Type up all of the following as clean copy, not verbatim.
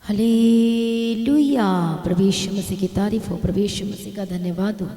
Hallelujah. प्रभु यीशु मसीह की तारीफ हो, प्रभु यीशु मसीह का धन्यवाद हो।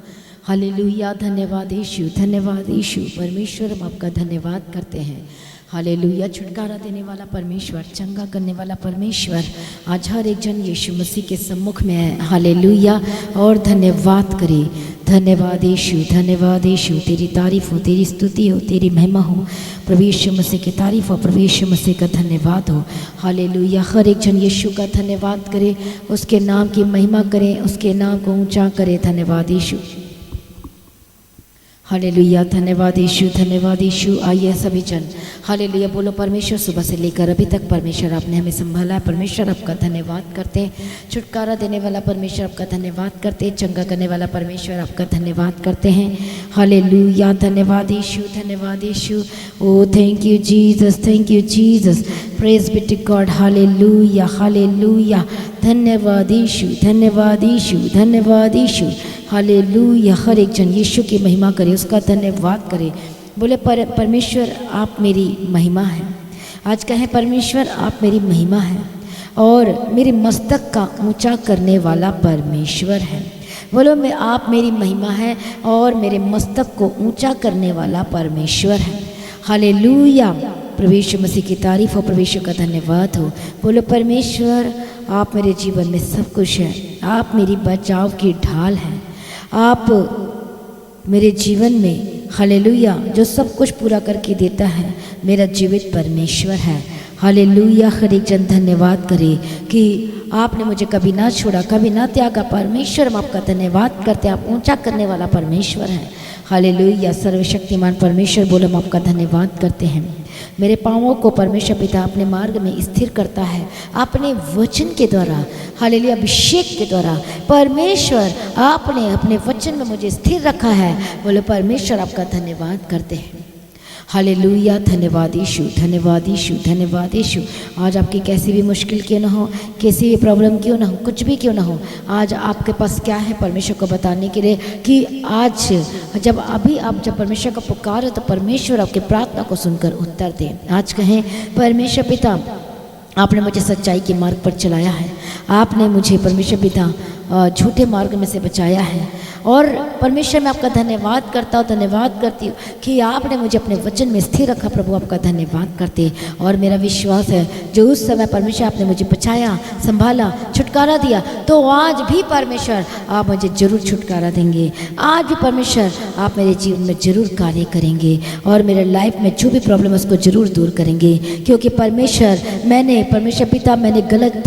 हालेलुया। धन्यवाद यीशु, धन्यवाद यीशु। परमेश्वर हम आपका धन्यवाद करते हैं। हालेलुया। छुटकारा देने वाला परमेश्वर, चंगा करने वाला परमेश्वर, आज हर एक जन यीशु मसीह के सम्मुख में है। हालेलुया। और धन्यवाद करे। धन्यवाद यीशु, धन्यवाद यीशु। तेरी तारीफ हो, तेरी स्तुति हो, तेरी महिमा हो। प्रभु यीशु मसीह की तारीफ हो, प्रभु यीशु मसीह का धन्यवाद हो। हालेलुया। हर एक जन यीशु का धन्यवाद करे, उसके नाम की महिमा करें, उसके नाम को ऊंचा करे। धन्यवाद यीशु। हालेलुया। धन्यवाद यीशु, धन्यवाद यीशु। आइए सभी जन हालेलुया बोलो। परमेश्वर सुबह से लेकर अभी तक परमेश्वर आपने हमें संभाला है। परमेश्वर आपका धन्यवाद करते हैं। छुटकारा देने वाला परमेश्वर आपका धन्यवाद करते हैं। चंगा करने वाला परमेश्वर आपका धन्यवाद करते हैं। हालेलुया। धन्यवाद यीशु, धन्यवाद यीशु। O thank you Jesus, thank you Jesus. Praise be to God. Hallelujah, hallelujah. धन्यवाद यीशु, धन्यवाद यीशु, धन्यवाद यीशु। हालेलुया। हर एक जन यीशु की महिमा करे, उसका धन्यवाद करे। बोले परमेश्वर आप मेरी महिमा है। आज कहें परमेश्वर आप मेरी महिमा है और मेरे मस्तक का ऊंचा करने वाला परमेश्वर है। बोलो मैं आप मेरी महिमा है और मेरे मस्तक को ऊंचा करने वाला परमेश्वर है। हालेलुया। प्रभु यीशु मसीह की तारीफ हो, प्रभु यीशु का धन्यवाद हो। बोलो परमेश्वर आप मेरे जीवन में सब कुछ है। आप मेरी बचाव की ढाल है। आप मेरे जीवन में हालेलुया जो सब कुछ पूरा करके देता है, मेरा जीवित परमेश्वर है। हालेलुया। हर एक जन धन्यवाद करे कि आपने मुझे कभी ना छोड़ा, कभी ना त्यागा। परमेश्वर हम आपका धन्यवाद करते हैं। आप ऊंचा करने वाला परमेश्वर है। हालेलुया। सर्वशक्तिमान परमेश्वर बोलो हम आपका धन्यवाद करते हैं। मेरे पाँवों को परमेश्वर पिता अपने मार्ग में स्थिर करता है अपने वचन के द्वारा। हालेलुया। अभिषेक के द्वारा परमेश्वर आपने अपने वचन में मुझे स्थिर रखा है। बोलो परमेश्वर आपका धन्यवाद करते हैं। हालेलुया। धन्यवाद यीशु, धन्यवाद यीशु, धन्यवाद यीशु। आज आपकी कैसी भी मुश्किल क्यों ना हो, कैसी भी प्रॉब्लम क्यों ना हो, कुछ भी क्यों ना हो, आज आपके पास क्या है परमेश्वर को बताने के लिए कि आज जब परमेश्वर का पुकारो तो परमेश्वर आपकी प्रार्थना को सुनकर उत्तर दे। आज कहें परमेश्वर पिता आपने मुझे सच्चाई के मार्ग पर चलाया है। आपने मुझे परमेश्वर पिता झूठे मार्ग में से बचाया है और परमेश्वर मैं आपका धन्यवाद करता हूँ, धन्यवाद करती हूँ कि आपने मुझे अपने वचन में स्थिर रखा। प्रभु आपका धन्यवाद करते हैं। और मेरा विश्वास है जो उस समय परमेश्वर आपने मुझे बचाया, संभाला, छुटकारा दिया, तो आज भी परमेश्वर आप मुझे जरूर छुटकारा देंगे। आज भी परमेश्वर आप मेरे जीवन में जरूर कार्य करेंगे और मेरे लाइफ में जो भी प्रॉब्लम है उसको जरूर दूर करेंगे। क्योंकि परमेश्वर पिता मैंने गलत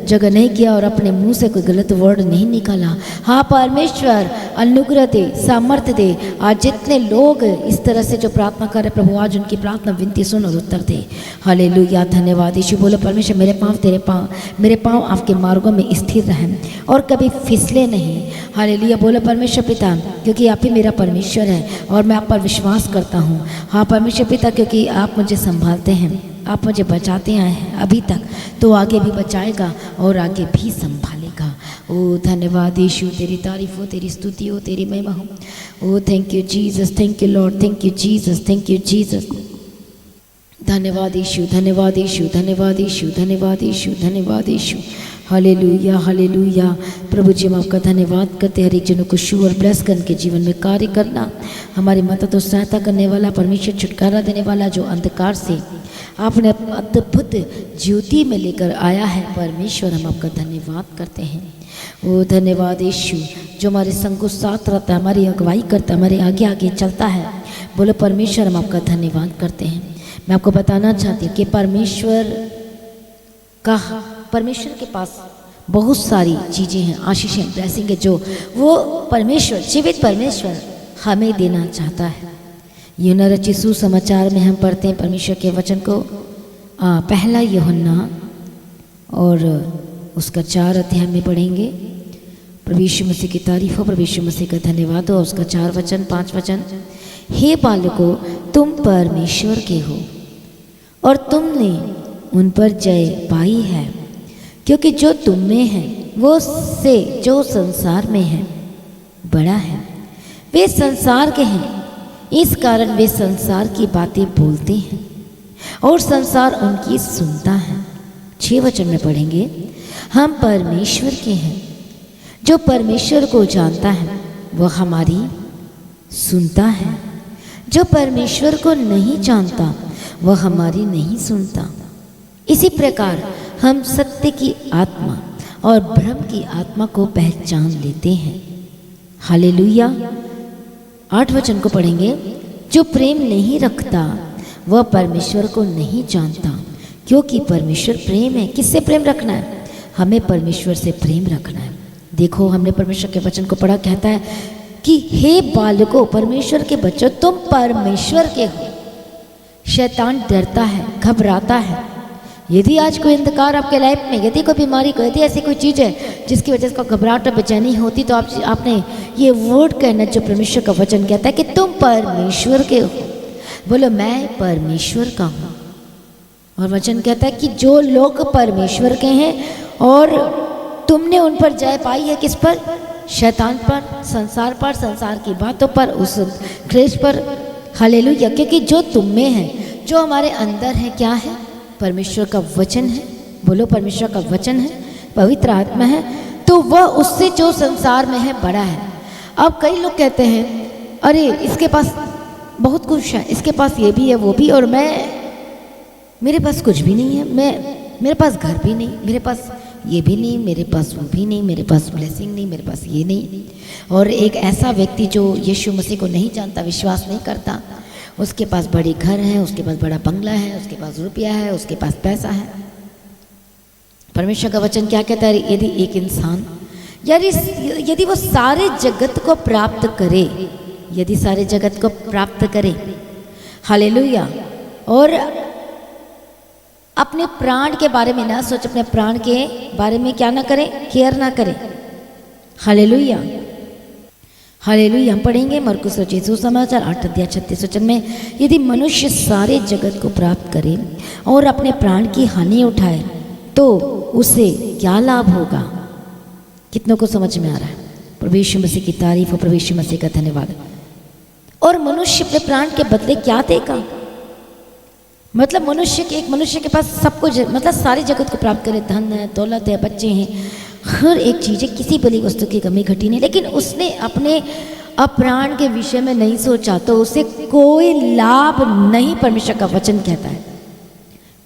जगह नहीं किया और अपने मुँह से कोई गलत वर्ड नहीं निकाला। हाँ परमेश्वर अनुग्रह दे, सामर्थ्य दे। आज जितने लोग इस तरह से जो प्रार्थना कर रहे प्रभु, आज उनकी प्रार्थना विनती सुन और उत्तर दे। हालेलुया। धन्यवाद यीशु। बोलो परमेश्वर मेरे पाँव आपके मार्गों में स्थिर रहें और कभी फिसले नहीं। हालेलुया। बोलो परमेश्वर पिता क्योंकि आप ही मेरा परमेश्वर है और मैं आप पर विश्वास करता हूँ। हाँ परमेश्वर पिता क्योंकि आप मुझे संभालते हैं, आप मुझे बचाते आए हैं अभी तक, तो आगे भी बचाएगा और आगे भी संभालेगा। ओ धन्यवाद यीशु। तेरी तारीफ हो, तेरी स्तुति हो, तेरी महिमा हो। O thank you Jesus, thank you Lord, thank you Jesus, thank you Jesus. धन्यवाद यीशु, धन्यवाद यीशु, धन्यवाद यीशु, धन्यवाद यीशु, धन्यवाद यीशु। Hallelujah, hallelujah. प्रभु जी हम आपका धन्यवाद करते हैं। हर एक जनों को छू और ब्लेस कर उनके जीवन में कार्य करना। हमारी मदद और सहायता करने वाला परमेश्वर, छुटकारा देने वाला जो अंधकार से आपने अद्भुत ज्योति में लेकर आया है परमेश्वर, हम आपका धन्यवाद करते हैं। ओ धन्यवाद यीशु जो हमारे संग साथ रहता है, हमारी अगुवाई करता है, हमारे आगे आगे चलता है। बोलो परमेश्वर हम आपका धन्यवाद करते हैं। मैं आपको बताना चाहती हूँ कि परमेश्वर के पास बहुत सारी चीज़ें हैं, आशीषें, ब्लेसिंग है जो वो परमेश्वर, जीवित परमेश्वर हमें देना चाहता है। यूहन्ना रचित सुसमाचार में हम पढ़ते हैं परमेश्वर के वचन को, पहला यूहन्ना और उसका 4 अध्याय में पढ़ेंगे। प्रभु यीशु मसीह की तारीफ हो, प्रभु यीशु मसीह का धन्यवाद हो। उसका 4 वचन 5 वचन। हे बालकों तुम परमेश्वर के हो और तुमने उन पर जय पाई है, क्योंकि जो तुम में है वो से जो संसार में है बड़ा है। वे संसार के हैं, इस कारण वे संसार की बातें बोलते हैं और संसार उनकी सुनता है। 6 वचन में पढ़ेंगे। हम परमेश्वर के हैं। जो परमेश्वर को जानता है वह हमारी सुनता है, जो परमेश्वर को नहीं जानता वह हमारी नहीं सुनता। इसी प्रकार हम सत्य की आत्मा और भ्रम की आत्मा को पहचान लेते हैं। हालेलुया। 8 वचन को पढ़ेंगे। जो प्रेम नहीं रखता वह परमेश्वर को नहीं जानता, क्योंकि परमेश्वर प्रेम है। किससे प्रेम रखना है? हमें परमेश्वर से प्रेम रखना है। देखो, हमने परमेश्वर के वचन को पढ़ा, कहता है कि हे बालकों, परमेश्वर के बच्चों, तुम परमेश्वर के हो। शैतान डरता है, घबराता है। यदि आज कोई अंधकार आपके लाइफ में, यदि कोई बीमारी, यदि ऐसी कोई चीज़ है जिसकी वजह से आपको घबराहट और बेचैनी होती, तो आपने ये वर्ड कहना जो परमेश्वर का वचन कहता है कि तुम परमेश्वर के हो। बोलो, मैं परमेश्वर का हूँ। और वचन कहता है कि जो लोग परमेश्वर के हैं और तुमने उन पर जय पाई है, किस पर? शैतान पर, संसार की बातों पर, उस क्लेश पर। हालेलुया। क्योंकि जो तुम में है, जो हमारे अंदर है, क्या है? परमेश्वर का वचन है। बोलो, परमेश्वर का वचन है, पवित्र आत्मा है। तो वह उससे जो संसार में है बड़ा है। अब कई लोग कहते हैं, अरे इसके पास बहुत कुछ है, इसके पास ये भी है, वो भी, और मेरे पास कुछ भी नहीं है। मेरे पास घर भी नहीं, मेरे पास ये भी नहीं, मेरे पास वो भी नहीं, मेरे पास ब्लेसिंग नहीं, मेरे पास ये नहीं। और एक ऐसा व्यक्ति जो यीशु मसीह को नहीं जानता, विश्वास नहीं करता, उसके पास बड़ी घर है, उसके पास बड़ा बंगला है, उसके पास रुपया है, उसके पास पैसा है। परमेश्वर का वचन क्या कहता है? यदि एक इंसान यदि वो सारे जगत को प्राप्त करे, यदि सारे जगत को प्राप्त करे, हालेलुया, और अपने प्राण के बारे में ना सोच, अपने प्राण के बारे में क्या ना करें? केयर ना करें। Hallelujah, hallelujah. हम पढ़ेंगे मरकुस रचित सुसमाचार 8 अध्याय 36 वचन में, यदि मनुष्य सारे जगत को प्राप्त करे और अपने प्राण की हानि उठाए तो उसे क्या लाभ होगा? कितनों को समझ में आ रहा है? प्रभु यीशु मसीह की तारीफ और प्रभु यीशु मसीह का धन्यवाद। और मनुष्य अपने प्राण के बदले क्या देगा? मतलब एक मनुष्य के पास सब कुछ, मतलब सारी जगत को प्राप्त करे, धन है, दौलत है, बच्चे हैं, हर एक चीज़ है, किसी बड़ी वस्तु की कमी घटी नहीं, लेकिन उसने अपने प्राण के विषय में नहीं सोचा तो उसे कोई लाभ नहीं, परमेश्वर का वचन कहता है।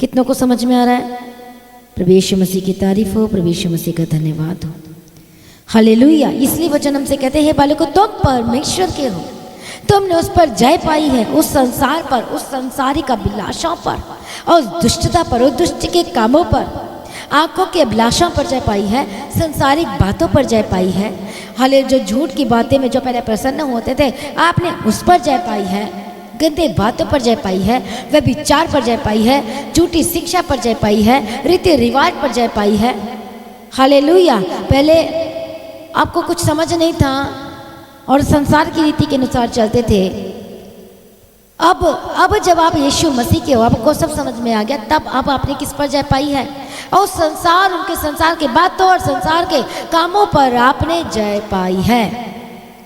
कितनों को समझ में आ रहा है? प्रभु यीशु मसीह की तारीफ हो, प्रभु यीशु मसीह का धन्यवाद हो। हालेलुया। इसलिए वचन हमसे कहते हैं, हे बालकों, तुम परमेश्वर के हो, तुमने उस पर जय पाई है, उस संसार पर, उस संसारिक अभिलाषाओं पर, और दुष्टता पर, और दुष्ट के कामों पर, आंखों के अभिलाषाओं पर जय पाई है, संसारिक बातों पर जय पाई है। हाले जो झूठ की बातें में जो पहले प्रसन्न होते थे, आपने उस पर जय पाई है, गंदे बातों पर जय पाई है, व्यभिचार पर जय पाई है, झूठी शिक्षा पर जय पाई है, रीति रिवाज पर जय पाई है। हालेलुया। पहले आपको कुछ समझ नहीं था और संसार की रीति के अनुसार चलते थे। अब जब आप यीशु मसीह के हो, आपको सब समझ में आ गया, तब अब आपने किस पर जय पाई है? और संसार, उनके संसार के बातों और संसार के कामों पर आपने जय पाई है।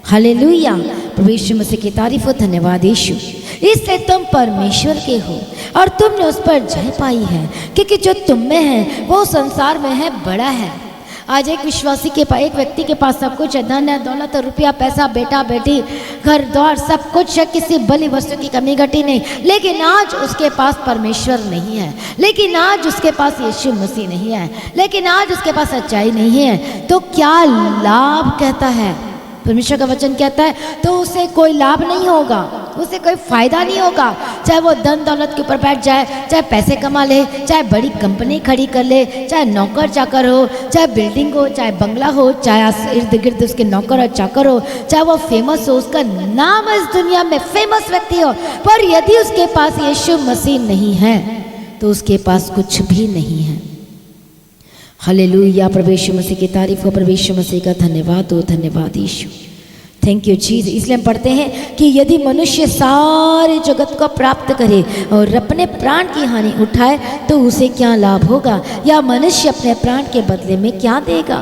हालेलुया। प्रभु यीशु मसीह की तारीफ हो, धन्यवाद यीशु। इसलिए तुम परमेश्वर के हो और तुमने उस पर जय पाई है, क्योंकि जो तुम में है वो संसार में है बड़ा है। आज एक विश्वासी के पास, एक व्यक्ति के पास सब कुछ है, धन है, दौलत, रुपया, पैसा, बेटा बेटी, घर द्वार, सब कुछ है, किसी बली वस्तु की कमी घटी नहीं, लेकिन आज उसके पास परमेश्वर नहीं है, लेकिन आज उसके पास यीशु मसीह नहीं है, लेकिन आज उसके पास सच्चाई नहीं है, तो क्या लाभ? कहता है परमेश्वर का वचन कहता है, तो उसे कोई लाभ नहीं होगा, उसे कोई फायदा नहीं होगा। चाहे वो धन दौलत के ऊपर बैठ जाए, चाहे पैसे कमा ले, चाहे बड़ी कंपनी खड़ी कर ले, चाहे नौकर चाकर हो, चाहे बिल्डिंग हो, चाहे बंगला हो, चाहे इर्द गिर्द उसके नौकर और चाकर हो, चाहे वो फेमस हो, उसका नाम इस दुनिया में फेमस व्यक्ति हो, पर यदि उसके पास यीशु मसीह नहीं है तो उसके पास कुछ भी नहीं है। हालेलुया। प्रभु यीशु मसीह की तारीफ हो, प्रभु यीशु मसीह का धन्यवाद हो, धन्यवाद यीशु। Thank you Jesus. इसलिए हम पढ़ते हैं कि यदि मनुष्य सारे जगत को प्राप्त करे और अपने प्राण की हानि उठाए तो उसे क्या लाभ होगा, या मनुष्य अपने प्राण के बदले में क्या देगा?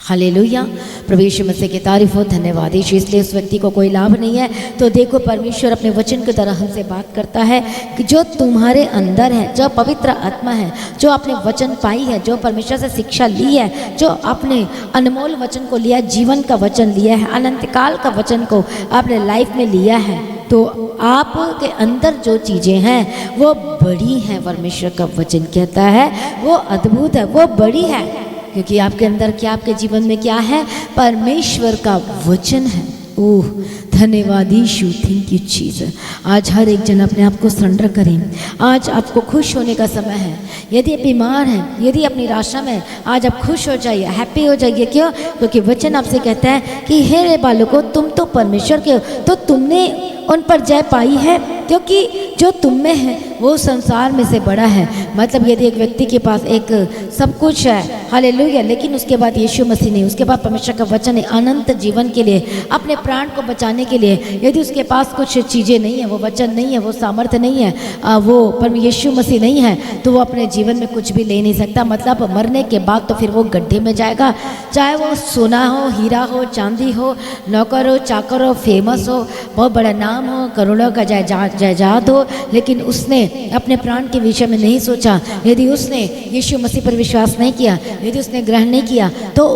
हालेलुया, प्रभु यीशु मसीह की तारीफ हो, धन्यवाद यीशु। इसलिए उस व्यक्ति को कोई लाभ नहीं है। तो देखो परमेश्वर अपने वचन की तरह हमसे बात करता है कि जो तुम्हारे अंदर है, जो पवित्र आत्मा है, जो आपने वचन पाई है, जो परमेश्वर से शिक्षा ली है, जो आपने अनमोल वचन को लिया, जीवन का वचन लिया है, अनंत काल का वचन को आपने लाइफ में लिया है, तो आपके अंदर जो चीज़ें हैं वो बड़ी हैं। परमेश्वर का वचन कहता है वो अद्भुत है, वो बड़ी है, क्योंकि आपके अंदर क्या, आपके जीवन में क्या है? परमेश्वर का वचन है। ओह धन्यवाद यीशु, थैंक यू जीसस। आज हर एक जन अपने आप को सरेंडर करें। आज आपको खुश होने का समय है। यदि आप बीमार हैं, यदि आप निराशा में, आज आप खुश हो जाइए, हैप्पी हो जाइए। क्यों? क्योंकि वचन आपसे कहता है कि हे रे बालकों, तुम तो परमेश्वर के हो, तो तुमने उन पर जय पाई है, क्योंकि जो तुम में है वो संसार में से बड़ा है। मतलब यदि एक व्यक्ति के पास एक सब कुछ है, हालेलुया, लेकिन उसके बाद यीशु मसीह नहीं, उसके बाद परमेश्वर का वचन है अनंत जीवन के लिए, अपने प्राण को बचाने के लिए, यदि उसके पास कुछ चीज़ें नहीं है, वो वचन नहीं है, वो सामर्थ्य नहीं है, वो पर यीशु मसीह नहीं है, तो वो अपने जीवन में कुछ भी ले नहीं सकता। मतलब मरने के बाद तो फिर वो गड्ढे में जाएगा। चाहे वो सोना हो, हीरा हो, चांदी हो, नौकर हो, चाकर हो, फेमस हो, बहुत बड़ा नाम हो, करोड़ों का जायदाद हो, लेकिन उसने अपने प्राण के विषय में नहीं सोचा, यदि उसने यीशु मसीह पर विश्वास नहीं किया, यदि उसने ग्रहण नहीं किया, तो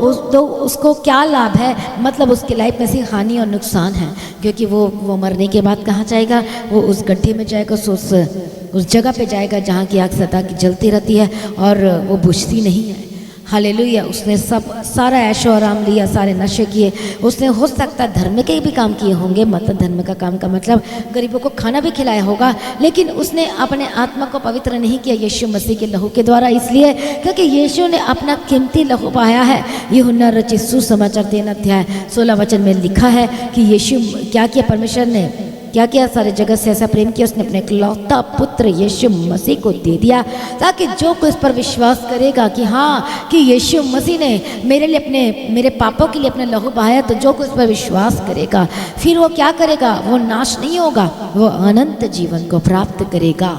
उसको क्या लाभ है? मतलब उसकी लाइफ में सिर्फ हानि और नुकसान है, क्योंकि वो मरने के बाद कहाँ जाएगा? वो उस गड्ढे में जाएगा, उस जगह पे जाएगा जहाँ की आग सदा की जलती रहती है और वो बुझती नहीं है। हालेलुया, उसने सारा ऐशो आराम लिया, सारे नशे किए, उसने हो सकता है धर्म के भी काम किए होंगे, मतलब धर्म का काम का मतलब गरीबों को खाना भी खिलाया होगा, लेकिन उसने अपने आत्मा को पवित्र नहीं किया यीशु मसीह के लहू के द्वारा। इसलिए क्योंकि यीशु ने अपना कीमती लहू बहाया है। यूहन्ना रचित सुसमाचार 3 अध्याय 16 वचन में लिखा है कि यीशु क्या किया, परमेश्वर ने क्या किया? सारे जगत से ऐसा प्रेम किया, उसने अपने इकलौता पुत्र यीशु मसीह को दे दिया, ताकि जो कोई इस पर विश्वास करेगा कि हाँ कि यीशु मसीह ने मेरे लिए मेरे पापों के लिए अपने लहू बहाया, तो जो कोई इस पर विश्वास करेगा फिर वो क्या करेगा? वो नाश नहीं होगा, वो अनंत जीवन को प्राप्त करेगा।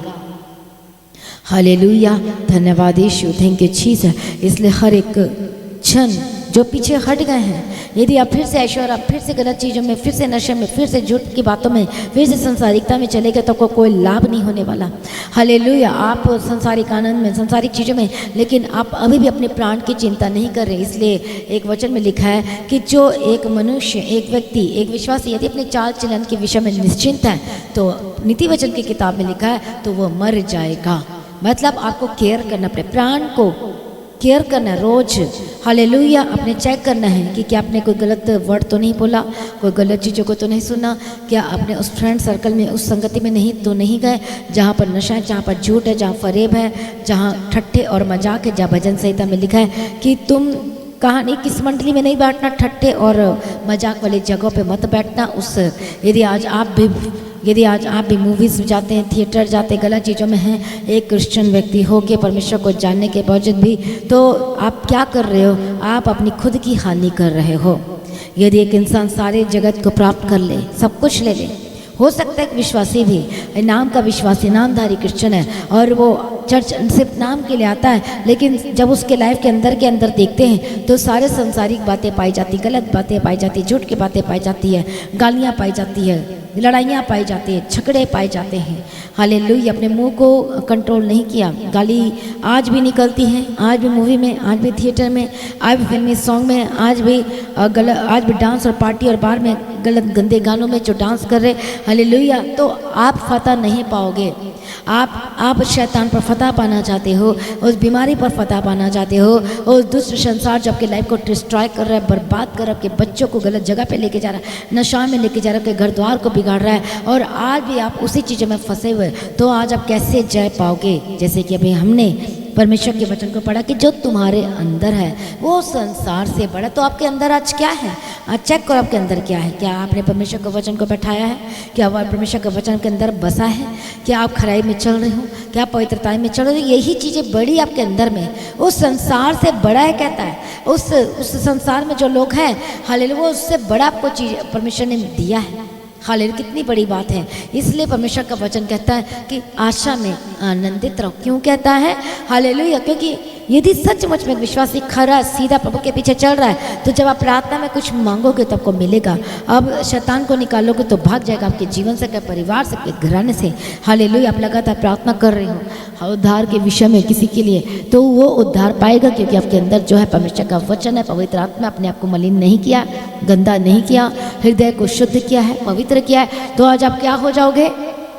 हालेलुया, धन्यवाद यीशु, थैंक यू जीसस। इसलिए हर एक क्षण जो पीछे हट गए हैं, यदि आप फिर से ऐश्वर्य, आप फिर से गलत चीज़ों में, फिर से नशे में, फिर से झूठ की बातों में, फिर से संसारिकता में चले गए, तो आपको कोई लाभ नहीं होने वाला। हालेलुया, आप संसारिक आनंद में, संसारिक चीज़ों में, लेकिन आप अभी भी अपने प्राण की चिंता नहीं कर रहे। इसलिए एक वचन में लिखा है कि जो एक मनुष्य, एक व्यक्ति, एक विश्वासी यदि अपने चाल चलन के विषय में निश्चिंत है, तो नीति वचन की किताब में लिखा है तो वो मर जाएगा। मतलब आपको केयर करना, अपने प्राण को केयर करना है रोज। हालेलुया, अपने चेक करना है कि क्या आपने कोई गलत वर्ड तो नहीं बोला, कोई गलत चीज़ों को तो नहीं सुना, क्या आपने उस फ्रेंड सर्कल में, उस संगति में नहीं गए जहाँ पर नशा है, जहाँ पर झूठ है, जहाँ फरेब है, जहाँ ठट्ठे और मजाक है। जहाँ भजन संहिता में लिखा है कि तुम कहानी किस मंडली में नहीं बैठना, ठट्ठे और मजाक वाली जगहों पे मत बैठना। यदि आज आप भी मूवीज़ जाते हैं, थिएटर जाते हैं, गलत चीज़ों में हैं, एक क्रिश्चियन व्यक्ति हो के परमेश्वर को जानने के बावजूद भी, तो आप क्या कर रहे हो? आप अपनी खुद की हानि कर रहे हो। यदि एक इंसान सारे जगत को प्राप्त कर ले, सब कुछ ले ले, हो सकता है कि विश्वासी भी, नाम का विश्वासी, नामधारी क्रिश्चियन है और वो चर्च सिर्फ नाम के लिए आता है, लेकिन जब उसके लाइफ के अंदर देखते हैं तो सारे संसारिक बातें पाई जाती, गलत बातें पाई जाती, झूठ की बातें पाई जाती है, गालियाँ पाई जाती है, लड़ाइयाँ पाई जाती है, झगड़े पाए जाते हैं। हालेलुया, अपने मुंह को कंट्रोल नहीं किया, गाली आज भी निकलती है, आज भी मूवी में, आज भी थिएटर में, आज भी फिल्मी सॉन्ग में, आज भी डांस और पार्टी और बार में गलत गंदे गानों में जो डांस कर रहे। हालेलुया, तो आप फतह नहीं पाओगे। आप शैतान पर फतह पाना चाहते हो, उस बीमारी पर फतह पाना चाहते हो, उस दुष्ट संसार जो आपके लाइफ को डिस्ट्रॉय कर रहा है, बर्बाद कर रहा है, आपके बच्चों को गलत जगह पे लेके जा रहा है, नशा में लेके जा रहा है, आपके घर द्वार को बिगाड़ रहा है, और आज भी आप उसी चीज़ों में फंसे हुए, तो आज आप कैसे जय पाओगे? जैसे कि अभी हमने परमेश्वर के वचन को पढ़ा कि जो तुम्हारे अंदर है वो संसार से बड़ा। तो आपके अंदर आज क्या है? आज चेक करो आपके अंदर क्या है। क्या आपने परमेश्वर के वचन को बैठाया है? क्या वह परमेश्वर के वचन के अंदर बसा है? क्या आप खराई में चल रहे हो? क्या आप पवित्रताई में चल रहे हो? यही चीज़ें बड़ी आपके अंदर में, उस संसार से बड़ा है कहता है। उस संसार में जो लोग हैं, हालेलुया, वो उससे बड़ा आपको चीज़ परमेश्वर ने दिया है। हालेलुया, कितनी बड़ी बात है। इसलिए परमेश्वर का वचन कहता है कि आशा में आनंदित रहो। क्यों कहता है? हालेलुया, क्योंकि यदि सचमुच में विश्वासी खरा सीधा प्रभु के पीछे चल रहा है तो जब आप प्रार्थना में कुछ मांगोगे तो आपको मिलेगा। अब शैतान को निकालोगे तो भाग जाएगा आपके जीवन से, आपके परिवार से, आपके घराने से। हालेलुया। आप लगातार प्रार्थना कर रहे हो उद्धार के विषय में किसी के लिए, तो वो उद्धार पाएगा, क्योंकि आपके अंदर जो है परमेश्वर का वचन है। पवित्र आत्मा अपने आप को मलिन नहीं किया, गंदा नहीं किया, हृदय को शुद्ध किया है, पवित्र किया है। तो आज आप क्या हो जाओगे?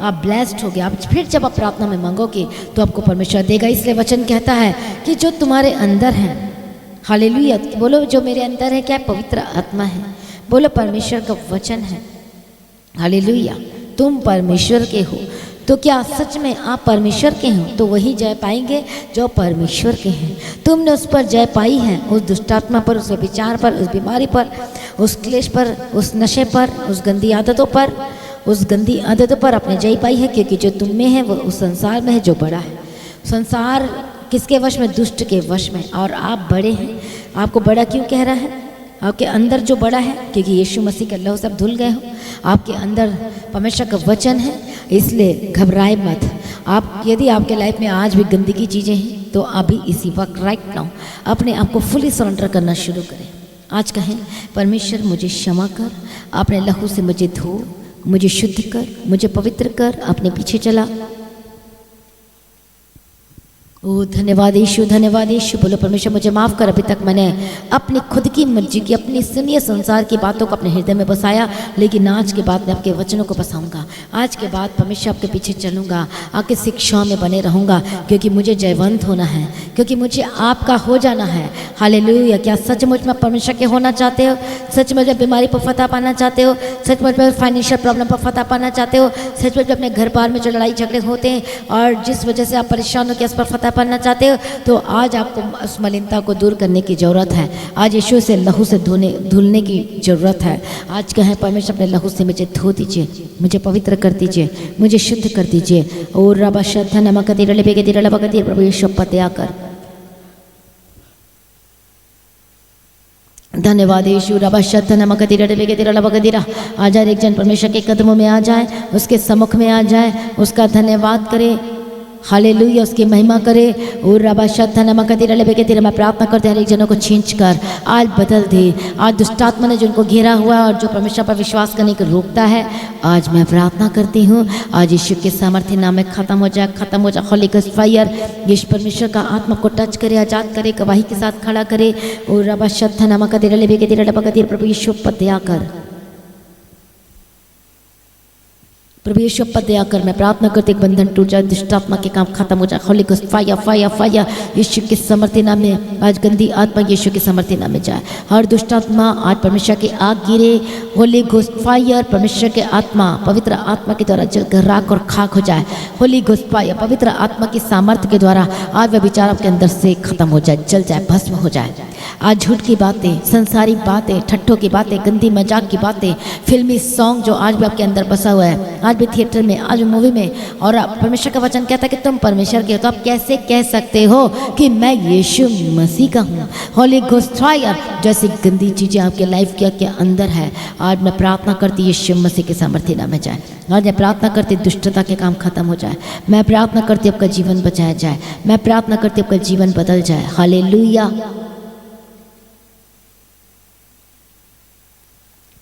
आप ब्लेस्ड हो गए। आप फिर जब आप प्रार्थना में मांगोगे तो आपको परमेश्वर देगा। इसलिए वचन कहता है कि जो तुम्हारे अंदर है, हालेलुया, बोलो जो मेरे अंदर है क्या है? पवित्र आत्मा है। बोलो परमेश्वर का वचन है। हालेलुया। तुम परमेश्वर के हो। तो क्या सच में आप परमेश्वर के हो? तो वही जय पाएंगे जो परमेश्वर के हैं। तुमने उस पर जय पाई है, उस दुष्टात्मा पर, उस विचार पर, उस बीमारी पर, उस क्लेश पर, उस नशे पर, उस गंदी आदतों पर, उस गंदी आदतों पर आपने जय पाई है, क्योंकि जो तुम में है वो उस संसार में है जो बड़ा है। संसार किसके वश में? दुष्ट के वश में। और आप बड़े हैं। आपको बड़ा क्यों कह रहा है? आपके अंदर जो बड़ा है, क्योंकि यीशु मसीह के लहू से आप धुल गए हो, आपके अंदर परमेश्वर का वचन है। इसलिए घबराए मत। आप यदि आपके लाइफ में आज भी गंदगी चीज़ें हैं तो अभी इसी वक्त राइट नाउ अपने आप को फुली सरेंडर करना शुरू करें। आज कहें परमेश्वर मुझे क्षमा कर, अपने लहू से मुझे धो, मुझे शुद्ध कर, मुझे पवित्र कर, अपने पीछे चला। ओ धन्यवाद यीशु, धन्यवाद यीशु। बोलो परमेश्वर मुझे माफ़ कर, अभी तक मैंने अपनी खुद की मर्जी की, अपनी सुनिए संसार की बातों को अपने हृदय में बसाया, लेकिन आज के बाद मैं आपके वचनों को बसाऊंगा। आज के बाद परमेश्वर आपके पीछे चलूंगा, आपके शिक्षाओं में बने रहूंगा, क्योंकि मुझे जयवंत होना है, क्योंकि मुझे आपका हो जाना है। हालेलुया। क्या सचमुच में परमेश्वर के होना चाहते हो? सचमुच में बीमारी पर फतह पाना चाहते हो? सचमुच में फाइनेंशियल प्रॉब्लम पर फतह पाना चाहते हो? सचमुच में अपने घर बार में जो लड़ाई झगड़े होते हैं और जिस वजह से आप परेशान हो के उस पर फतह पाना चाहते हो, तो आज आपको उस मलिनता को दूर करने की ज़रूरत है। आज यीशु से लहू से धुलने की ज़रूरत है। आज कहें परमेश्वर अपने लहू से मुझे धो दीजिए, मुझे पवित्र कर दीजिए, मुझे शुद्ध कर दीजिए। और रबा श्रद्धा नमक तिरले बेगे तिरला बगती प्रभु यीशु पत्या कर। धन्यवाद यीशु। रबा श्रद्धा नमक तिरले बेगे तिरला बगदीरा। आज हर एक जन परमेश्वर के कदमों में आ जाए, उसके सम्मुख में आ जाए, उसका धन्यवाद करे। हालेलुया। उसकी महिमा करे। और रबा श्रद्धा नमक तिरले बेगे तिरा। मैं प्रार्थना करते हर एक जनों को छींच कर आज बदल दे। आज दुष्टात्मा ने जिनको घेरा हुआ और जो परमेश्वर पर विश्वास करने को रोकता है, आज मैं प्रार्थना करती हूँ आज यीशु के सामर्थ्य नाम में खत्म हो जाए, खत्म हो जाए। होली गॉस्ट फायर यीशु परमेश्वर का आत्मा को टच करे, आजाद करे, गवाही के साथ खड़ा करे। और रबा श्रद्धा नमक तिरले बेगे तिरला बगदीरा प्रभु यीशु पत्या कर, प्रभु यीशु पद दया कर। मैं प्रार्थना करती एक बंधन टूट जाए, दुष्टात्मा के काम खत्म हो जाए। Holy Ghost fire fire fire यीशु के समर्थी नाम में आज गंदी आत्मा यीशु के समर्थी नाम में जाए। हर दुष्टात्मा आज परमेश्वर की आग गिरे। होली गॉस्ट फायर परमेश्वर के आत्मा, पवित्र आत्मा के द्वारा जलकर राख और खाक हो जाए। होली गॉस्ट फायर पवित्र आत्मा की सामर्थ्य के द्वारा आज वह विचार आपके अंदर से खत्म हो जाए, जल जाए, भस्म हो जाए। आज झूठ की बातें, संसारिक बातें, ठट्ठों की बातें, गंदी मजाक की बातें, फिल्मी सॉन्ग जो आज भी आपके अंदर बसा हुआ है, आज भी थिएटर में, आज मूवी में, और परमेश्वर का वचन कहता है कि तुम परमेश्वर के हो, तो आप कैसे कह सकते हो कि मैं यीशु मसीह का हूँ? होली गॉस्ट फायर जैसी गंदी चीज़ें आपके लाइफ के अंदर है, आज मैं प्रार्थना करती यीशु मसीह के सामर्थ्य नाम में जाए। आज मैं प्रार्थना करती दुष्टता के काम खत्म हो जाए। मैं प्रार्थना करती आपका जीवन बचाया जाए। मैं प्रार्थना करती आपका जीवन बदल जाए। हालेलुया।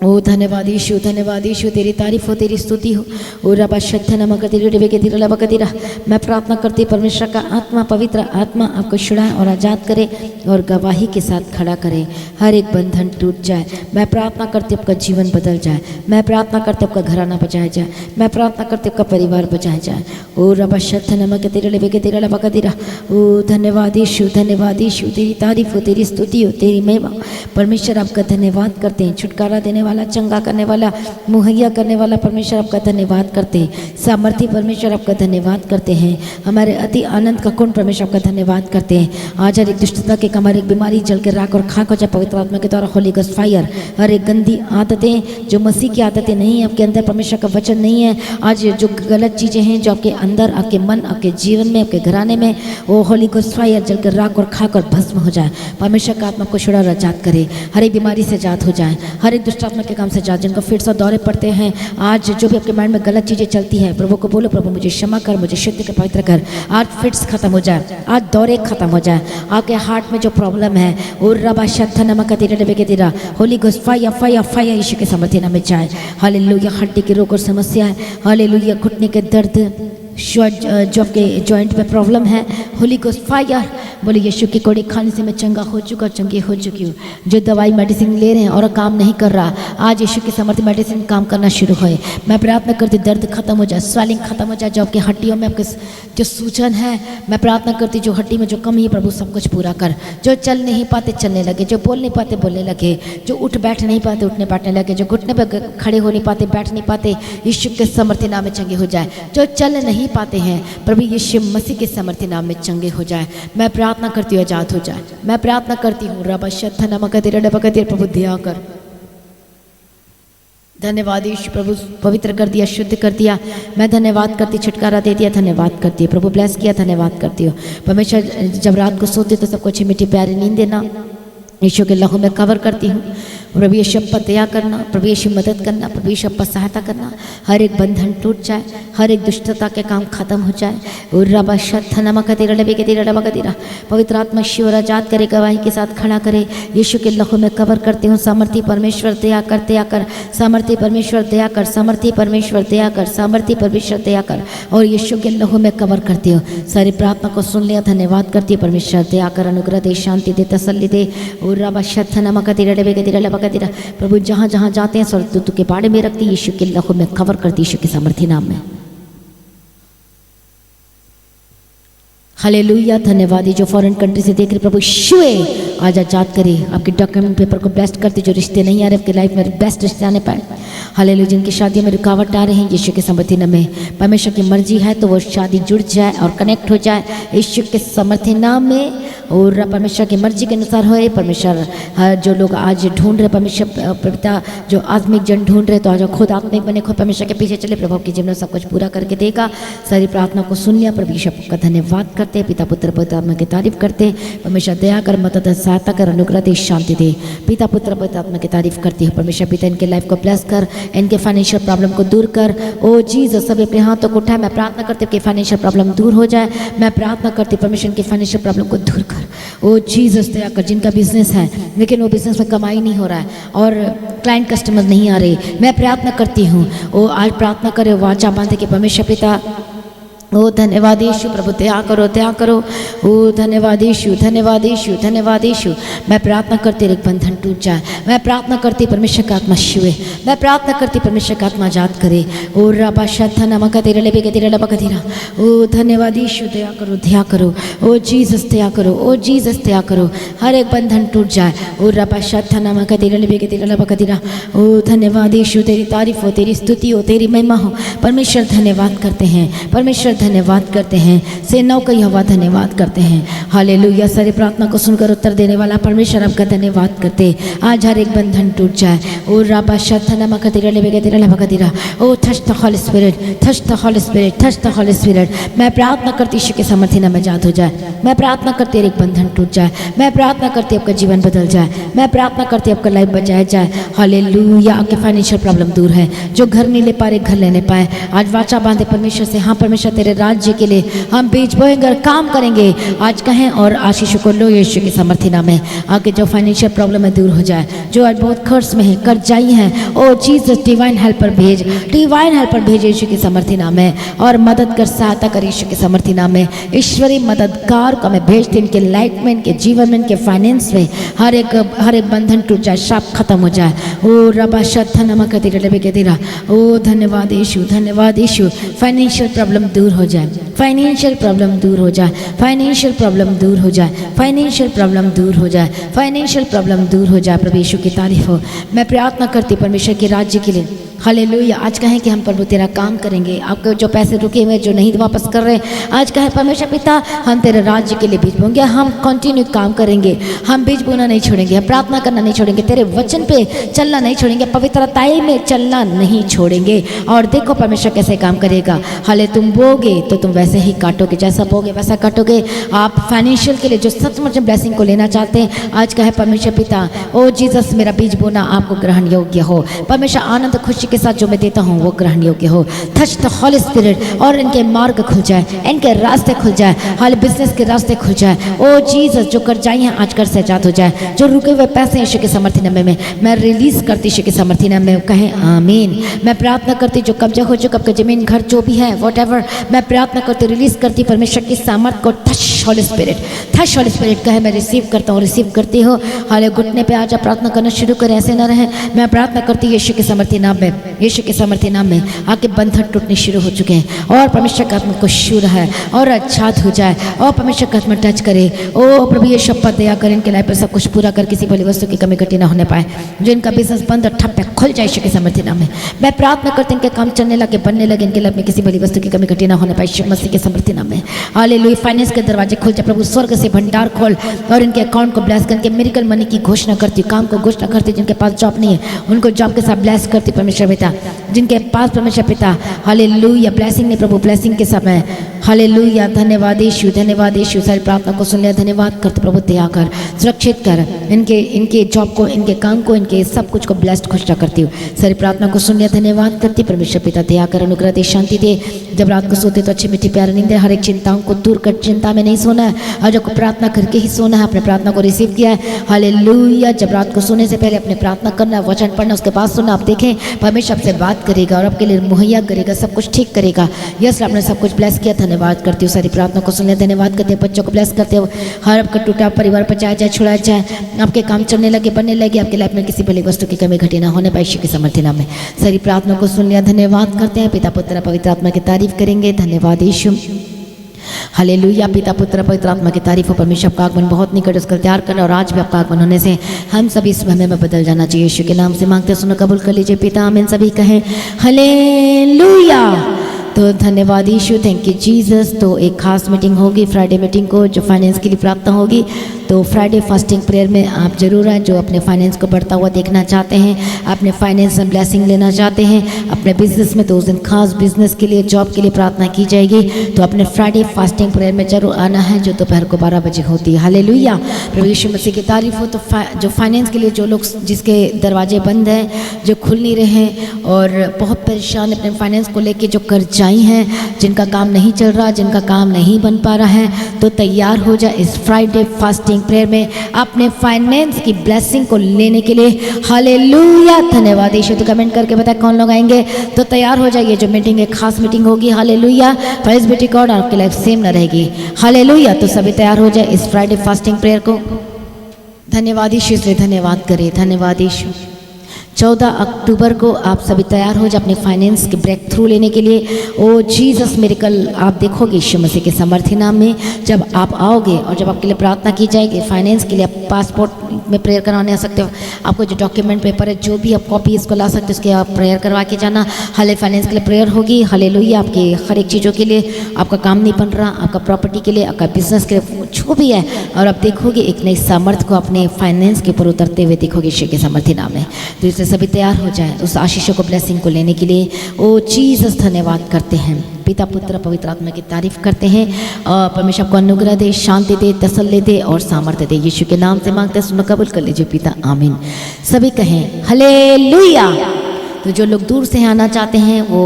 ओ धन्यवाद यीशु, धन्यवाद यीशु। तेरी तारीफ हो, तेरी स्तुति हो। ओ रबा श्रद्धा नमक तिरला। मैं प्रार्थना करती परमेश्वर का आत्मा, पवित्र आत्मा आपको छुड़ाए और आज़ाद करे और गवाही के साथ खड़ा करे। हर एक बंधन टूट जाए। मैं प्रार्थना करती आपका जीवन बदल जाए। मैं प्रार्थना करती आपका घराना बचाया जाए। मैं प्रार्थना करती आपका परिवार बचाया जाए। ओ रबा श्रद्धा नमक तिरला। ओ धन्यवाद यीशु, धन्यवाद यीशु। तेरी तारीफ हो, तेरी स्तुति हो, तेरी महिमा। परमेश्वर आपका धन्यवाद करते हैं। छुटकारा देने वाला, चंगा करने वाला, मुहैया करने वाला परमेश्वर आपका धन्यवाद करते हैं। सामर्थी परमेश्वर आपका धन्यवाद करते हैं। हमारे अति आनंद का कुंड परमेश्वर आपका धन्यवाद करते हैं। आज हर एक दुष्टता के काम, हर एक बीमारी जल के राख और खाक हो जाए पवित्र आत्मा के द्वारा। होली गॉस्ट फायर हर एक गंदी आदतें जो मसीह की आदतें नहीं है, आपके अंदर परमेश्वर का वचन नहीं है, आज जो गलत चीज़ें हैं जो आपके अंदर, आपके मन, आपके जीवन में, आपके घराने में, वो होली गॉस्ट फायर जल कर राख और खाक और भस्म हो जाए। परमेश्वर का आत्मा को छुड़ा और आजाद करे। हर एक बीमारी से आजाद हो जाए। हर एक दुष्ट आत्मा के काम से जा, जिनको फिट्स और दौरे पड़ते हैं, आज जो भी आपके माइंड में गलत चीज़ें चलती हैं, प्रभु को बोलो प्रभु मुझे क्षमा कर, मुझे शुद्ध कर, पवित्र कर। आज फिट्स खत्म हो जाए, आज दौरे खत्म हो जाए। आपके हार्ट में जो प्रॉब्लम है और रबा शत्था नमक तेरा Holy Ghost fire fire fire यीशु के समर्थन में जाए। हालेलुया। हड्डी के रोग और समस्या है, हालेलुया। घुटने के दर्द, जो आपके जॉइंट में प्रॉब्लम है, होली गोस्ट फायर। बोले यीशु की कोड़ी खाने से मैं चंगा हो चुका, चंगी हो चुकी हूँ। जो दवाई मेडिसिन ले रहे हैं और काम नहीं कर रहा, आज यीशु की समर्थ मेडिसिन काम करना शुरू होए। मैं प्रार्थना करती दर्द खत्म हो जाए, स्वेलिंग खत्म हो जाए, जो आपकी हड्डियों में आपके जो सूजन है, मैं प्रार्थना करती जो हड्डी में जो कमी है प्रभु सब कुछ पूरा कर। जो चल नहीं पाते चलने लगे, जो बोल नहीं पाते बोलने लगे, जो उठ बैठ नहीं पाते उठने बैठने लगे, जो घुटने पर खड़े हो नहीं पाते बैठ नहीं पाते, यीशु के समर्थी नाम में चंगे हो जाए। जो चल नहीं पाते हैं प्रभु यीशु मसीह के समर्थी नाम में चंगे हो जाए। मैं प्रार्थना करती हूँ आजाद हो जाए। मैं प्रार्थना करती हूँ रबा शत्था नमक तेरा प्रभु दया कर। धन्यवाद यीशु प्रभु, पवित्र कर दिया, शुद्ध कर दिया। मैं धन्यवाद करती, छुटकारा दे दिया, धन्यवाद करती हूँ प्रभु, ब्लेस किया, धन्यवाद करती हूँ। परमेश्वर जब रात को सोते तो सबको अच्छी मीठी प्यारी नींद देना। यीशु के लहू में कवर करती हूँ। प्रभु यीशु पर दया करना, प्रभु यीशु मदद करना, प्रभु यीशु पर सहायता करना। हर एक बंधन टूट जाए, हर एक दुष्टता के काम खत्म हो जाए। और रबा शत्था नमक तेरा पवित्र आत्मा शिव आजाद करे, गवाही के साथ खड़ा करे। यीशु के लहू में कवर करती हूँ। सामर्थी परमेश्वर दया कर, दया कर। सामर्थी परमेश्वर दया कर, सामर्थी परमेश्वर दया कर, सामर्थी परमेश्वर दया कर। और यीशु के लहू में कवर करती हूँ। सारी प्रार्थना को सुन लिया, धन्यवाद करती है। परमेश्वर दया कर, अनुग्रह दे, शांति दे, तसल्ली दे। और रबा शत्था नमक तेरा प्रभु जहाँ जहाँ जाते हैं स्वर्गदूतों के बाड़े में रखती, यीशु के लहू में कवर करती, यीशु के सामर्थी नाम में। हालेलुया। धन्यवाद। जो फॉरेन कंट्री से देख रहे प्रभु शुए आज आजाद करे, आपके डॉक्यूमेंट पेपर को ब्लेस्ट करते। जो रिश्ते नहीं आ रहे आपके लाइफ में बेस्ट रिश्ते आने पाए। हालेलुया। जिनकी शादियों में रुकावट आ रहे हैं, यीशु के समर्थी नाम में परमेश्वर की मर्जी है तो वो शादी जुड़ जाए और कनेक्ट हो जाए यीशु के समर्थी नाम में। और परमेश्वर की मर्जी के अनुसार होए। परमेश्वर जो लोग आज ढूंढ रहे, परमेश्वर पिता जो आत्मिक जन ढूंढ रहे, तो आज खुद आत्मिक बने, खुद परमेश्वर के पीछे चले। प्रभु की जीवन में सब कुछ पूरा करके देगा। सारी प्रार्थना को सुन लिया। प्रभु यीशु का धन्यवाद करते, पिता पुत्र पवित्र आत्मा की तारीफ करते। परमेश्वर दया कर, मदद सहायता कर, अनुग्रह दे, शांति दे। पिता पुत्र पवित्र आत्मा की तारीफ करती है। परमेश्वर पिता इनके लाइफ को ब्लेस कर, इनके फाइनेंशियल प्रॉब्लम को दूर कर। ओ जीसस, सब अपने हाथों को उठाए। मैं प्रार्थना करती हूँ कि फाइनेंशियल प्रॉब्लम दूर हो जाए। मैं प्रार्थना करती हूँ परमेश्वर की फाइनेंशियल प्रॉब्लम को दूर कर। ओ जीसस दया कर। जिनका बिजनेस है लेकिन वो बिजनेस में कमाई नहीं हो रहा है और क्लाइंट कस्टमर नहीं आ रहे, मैं प्रार्थना करती हूँ वो आज प्रार्थना करे, वाचा बांधे कि परमेश्वर पिता ओ धन्यवाद यीशु, प्रभु दया करो, दया करो। ओ धन्यवाद यीशु, धन्यवाद यीशु, धन्यवाद यीशु। मैं प्रार्थना करती एक बंधन टूट जाए। मैं प्रार्थना करती परमेश्वर का आत्मा छुए। मैं प्रार्थना करती परमेश्वर का आत्मा आजाद करे। ओ रबा शत्था नमक तेरा लेबे के तेरा लबा तेरा। ओ धन्यवाद यीशु, दया करो, दया करो। ओ जीसस दया करो, ओ जीसस दया करो। हर एक बंधन टूट जाए। ओ रबा शत्था नमक तेरा लेबे के तेरा लबा तेरा। ओ धन्यवाद यीशु, तेरी तारीफ हो, तेरी स्तुति हो, तेरी महिमा हो। परमेश्वर धन्यवाद करते हैं, परमेश्वर धन्यवाद करते हैं। सेनाओं का यहोवा धन्यवाद करते हैं। हालेलुया। सारी प्रार्थना को सुनकर उत्तर देने वाला परमेश्वर आपका धन्यवाद करते। आज हर एक बंधन टूट जाए। ओ रबा शत्था नमक तेरा लेबे के तेरा लबा तेरा। O touch the Holy Spirit, touch the Holy Spirit, touch the Holy Spirit. मैं प्रार्थना करती यीशु के समर्थी नाम में आजाद हो जाए। मैं प्रार्थना करती एक बंधन टूट जाए। मैं प्रार्थना करती आपका जीवन बदल जाए। मैं प्रार्थना करती आपका लाइफ बचाया जाए। हालेलुया। आपके फाइनेंशियल प्रॉब्लम दूर है, जो घर नहीं ले पा रहे घर लेने पाए। आज वाचा बांधे परमेश्वर से, हाँ परमेश्वर तेरे राज्य के लिए हम बीज बोएंगे और काम करेंगे। आज कहें और आशीष को लो यीशु के समर्थी नाम में। आगे जो फाइनेंशियल प्रॉब्लम है दूर हो जाए, जो आज बहुत खर्च में है, कर्जाई हैं, ओ जीसस डिवाइन हेल्पर भेज, डिवाइन हेल्पर भेज यीशु के समर्थी नाम में। और मदद कर, सहायता कर यीशु के समर्थी नाम में। ईश्वरीय मददगार को मैं भेजती, इनके लाइफ में, इनके जीवन में, इनके फाइनेंस में हर एक बंधन टूट जाए, शाप खत्म हो जाए। ओ रबा शत्था नमक तेरा लेबे के तेरा। ओ धन्यवाद यीशु, धन्यवाद यीशु। फाइनेंशियल प्रॉब्लम दूर हो जाए, फाइनेंशियल प्रॉब्लम दूर हो जाए, फाइनेंशियल प्रॉब्लम दूर हो जाए, फाइनेंशियल प्रॉब्लम दूर हो जाए, फाइनेंशियल प्रॉब्लम दूर हो जाए। प्रभु यीशु की तारीफ हो। मैं प्रार्थना करती परमेश्वर के राज्य के लिए। हालेलुया। आज कहें कि हम प्रभु तेरा काम करेंगे। आपके जो पैसे रुके हुए जो नहीं वापस कर रहे, आज कहें परमेश्वर पिता हम तेरे राज्य के लिए बीज बोएंगे। हम कंटिन्यू काम करेंगे, हम बीज बोना नहीं छोड़ेंगे, हम प्रार्थना करना नहीं छोड़ेंगे, तेरे वचन पे चलना नहीं छोड़ेंगे, पवित्रताई में चलना नहीं छोड़ेंगे। और देखो परमेश्वर कैसे काम करेगा। हाले तुम बोगे बोओगे तो तुम वैसे ही काटोगे, जैसा बोओगे वैसा काटोगे। आप फाइनेंशियल के लिए जो सचमुच ब्लेसिंग को लेना चाहते हैं, आज का है परमेश्वर पिता, ओ जीसस मेरा बीज बोना आपको ग्रहण योग्य हो। परमेश्वर आनंद खुशी के साथ जो मैं देता हूँ वो ग्रहण योग्य हो। टच द होली स्पिरिट, और इनके मार्ग खुल जाए, इनके रास्ते खुल जाए, हाल बिजनेस के रास्ते खुल जाए। ओ जीसस जो कर्जाई हैं आज कर से आजाद हो जाए, जो रुके हुए पैसे यीशु के समर्थी नाम में मैं रिलीज करती, यीशु के समर्थी नाम में कहें आमीन। मैं प्रार्थना करती जो कब्जा हो चुका आपका जमीन घर जो भी है वॉट एवर, मैं प्रार्थना करती रिलीज करती परमेश्वर की सामर्थ को। Touch Holi Spirit, touch Holi spirit कहे मैं रिसीव करता हूँ, रिसीव करती हो। हाले घुटने पे आज प्रार्थना करना शुरू करें, ऐसे ना रहे। मैं प्रार्थना करती यीशु के समर्थी नाम में, यीशु के समर्थी नाम में आपके बंधन टूटने शुरू हो चुके हैं और परमेश्वर का आत्मा को शुरू है और आजाद हो जाए और परमेश्वर का आत्मा टच करे। ओ प्रभु ये शपथ दया कर इनके लाइफ पर सब कुछ पूरा कर, किसी भली वस्तु की कमी घटी ना होने पाए, जो इनका बिजनेस बंद और ठप है खुल जाए यीशु के समर्थी नाम में। मैं प्रार्थना करती इनके काम चलने लगे, बनने लगे, इनके लाइफ में किसी भली वस्तु की कमी घटी ना होने पाए यीशु मसीह के समर्थी नाम में। हालेलुया। फाइनेंस के दरवाजे खुल जाए प्रभु, स्वर्ग से भंडार खोल और इनके अकाउंट को ब्लेस करके मिरेकल मनी की घोषणा करती, काम को घोषणा करती। जिनके पास जॉब नहीं है उनको जॉब के साथ ब्लेस करती परमेश्वर पिता, जिनके पास परमेश्वर पिता हालेलुया ब्लेसिंग नहीं प्रभु, ब्लेसिंग के समय हालेलुया। धन्यवाद यीशु, धन्यवाद यीशु। सारी प्रार्थना को सुन लिया, धन्यवाद करते प्रभु, दया कर, सुरक्षित कर इनके जॉब को, इनके काम को, इनके सब कुछ को ब्लेस्ड घोषणा करती हूँ। सारी प्रार्थना को सुन लिया, धन्यवाद करती परमेश्वर पिता, दया कर, अनुग्रह दे, शांति दे। जब रात को सोते तो अच्छी मीठी प्यारी नींद, हर एक चिंताओं को दूर कर, चिंता में नहीं सोना है, आज को प्रार्थना करके ही सोना है। अपने प्रार्थना को रिसीव किया है हालेलुया। जब रात को सोने से पहले अपने प्रार्थना करना, वचन पढ़ना, उसके बाद सोना। आप देखें परमेश्वर आपसे बात करेगा और आपके लिए मुहैया करेगा, सब कुछ ठीक करेगा। यस आपने सब कुछ ब्लेस किया, धन्यवाद करती हूँ। सारी प्रार्थना को सुन लिया, धन्यवाद करते हैं। बच्चों को ब्लेस करते हो, हर आपका टूटा परिवार बचाया जाए, छुड़ाया जाए, आपके काम चलने लगे, बनने लगे, आपके लाइफ में किसी भली वस्तु की कमी घटी ना होने पाए यीशु के समर्थी नाम में। सारी प्रार्थना को सुन लिया, धन्यवाद करते हैं। पिता पुत्र पवित्र आत्मा की तारीफ करेंगे, धन्यवाद यीशु। हालेलुया। पिता पुत्र पवित्र आत्मा की तारीफ हो। परमेश्वर आपका आगमन बहुत निकट, उसका त्याग करना और आज भी आपका आगमन होने से हम सभी इस समय में बदल जाना चाहिए। यीशु के नाम से मांगते सुनो, कबूल कर लीजिए पिता, आमीन। सभी कहें हालेलुया। तो धन्यवाद यीशु, थैंक यू जीसस। तो एक खास मीटिंग होगी फ्राइडे मीटिंग को, जो फाइनेंस के लिए प्रार्थना होगी। तो फ्राइडे फास्टिंग प्रेयर में आप जरूर आएँ, जो अपने फाइनेंस को बढ़ता हुआ देखना चाहते हैं, अपने फाइनेंस में ब्लेसिंग लेना चाहते हैं अपने बिजनेस में, तो उस दिन खास बिजनेस के लिए, जॉब के लिए प्रार्थना की जाएगी। तो अपने फ्राइडे फास्टिंग प्रेयर में जरूर आना है, जो दोपहर को 12 बजे होती है। हालेलुया। प्रभु यीशु मसीह की तारीफ हो। तो जो फाइनेंस के लिए जो लोग, जिसके दरवाजे बंद हैं, जो खुल नहीं रहे और बहुत परेशान अपने फाइनेंस को लेके, जो कर्जाई हैं, जिनका काम नहीं चल रहा, जिनका काम नहीं बन पा रहा है, तो तैयार हो जाए इस फ्राइडे फास्टिंग प्रेयर में अपने फाइनेंस की ब्लेसिंग को लेने के लिए। हालेलुया। धन्यवाद यीशु। तो कमेंट करके बताए कौन लोग आएंगे, तो तैयार हो जाइए। जो मीटिंग एक खास मीटिंग होगी, हालेलुया। प्राइज बेटी गॉड आपकी लाइफ सेम न रहेगी, हालेलुया। तो सभी तैयार हो जाए इस फ्राइडे फास्टिंग प्रेयर को। धन्यवाद यीशु, इसलिए धन्यवाद करें, धन्यवाद यीशु। 14 अक्टूबर को आप सभी तैयार हो जाए अपने फाइनेंस के ब्रेक थ्रू लेने के लिए। ओ जीसस मिरेकल आप देखोगे यीशु मसीह के समर्थी नाम में। जब आप आओगे और जब आपके लिए प्रार्थना की जाएगी फाइनेंस के लिए, आप पासपोर्ट में प्रेयर करवाने आ सकते हो। आपको जो डॉक्यूमेंट पेपर है, जो भी आप कॉपी इसको ला सकते हो, उसके आप प्रेयर करवा के जाना। हाले फाइनेंस के लिए प्रेयर होगी, हालेलुया। आपकी हर एक चीज़ों के लिए, आपका काम नहीं बन रहा, आपका प्रॉपर्टी के लिए, आपका बिजनेस के लिए, जो भी है, और आप देखोगे एक नई सामर्थ को अपने फाइनेंस के ऊपर उतरते हुए देखोगे यीशु के समर्थी नाम में। तो इसलिए सभी तैयार हो जाए उस आशीषों को, ब्लेसिंग को लेने के लिए। ओ जीसस धन्यवाद करते हैं, पिता पुत्र पवित्र आत्मा की तारीफ करते हैं। और परमेश्वर को अनुग्रह दे, शांति दे, तसल्ली दे और सामर्थ्य दे। यीशु के नाम से मांगते हैं, सुनो, कबूल कर लीजिए पिता, आमीन। सभी कहें हालेलुया। तो जो लोग दूर से आना चाहते हैं वो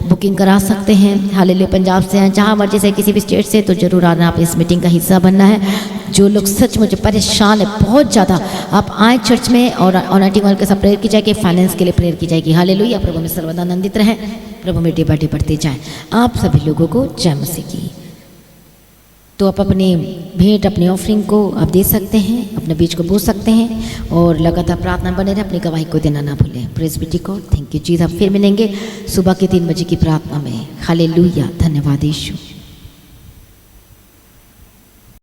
बुकिंग करा सकते हैं। हालेलुया। पंजाब से हैं, जहाँ मर्जी से, किसी भी स्टेट से, तो जरूर आना, आप इस मीटिंग का हिस्सा बनना है। जो लोग सचमुच परेशान है बहुत ज़्यादा, आप आए चर्च में और ऑनराइटिंग वाल के साथ प्रेयर की जाएगी, फाइनेंस के लिए प्रेयर की जाएगी। हालेलुया। प्रभु में सर्वदा आनंदित रहें, प्रभु में डे बाय डे बढ़ते जाएँ। आप सभी लोगों को जय मसीह की। तो आप अपनी भेंट, अपनी ऑफरिंग को आप दे सकते हैं, अपने बीच को बो सकते हैं और लगातार प्रार्थना बने रहे, अपनी गवाही को देना ना भूलें। Praise be to God, thank you Jesus. फिर मिलेंगे सुबह के 3 बजे की प्रार्थना में। हालेलुया। धन्यवाद यीशु।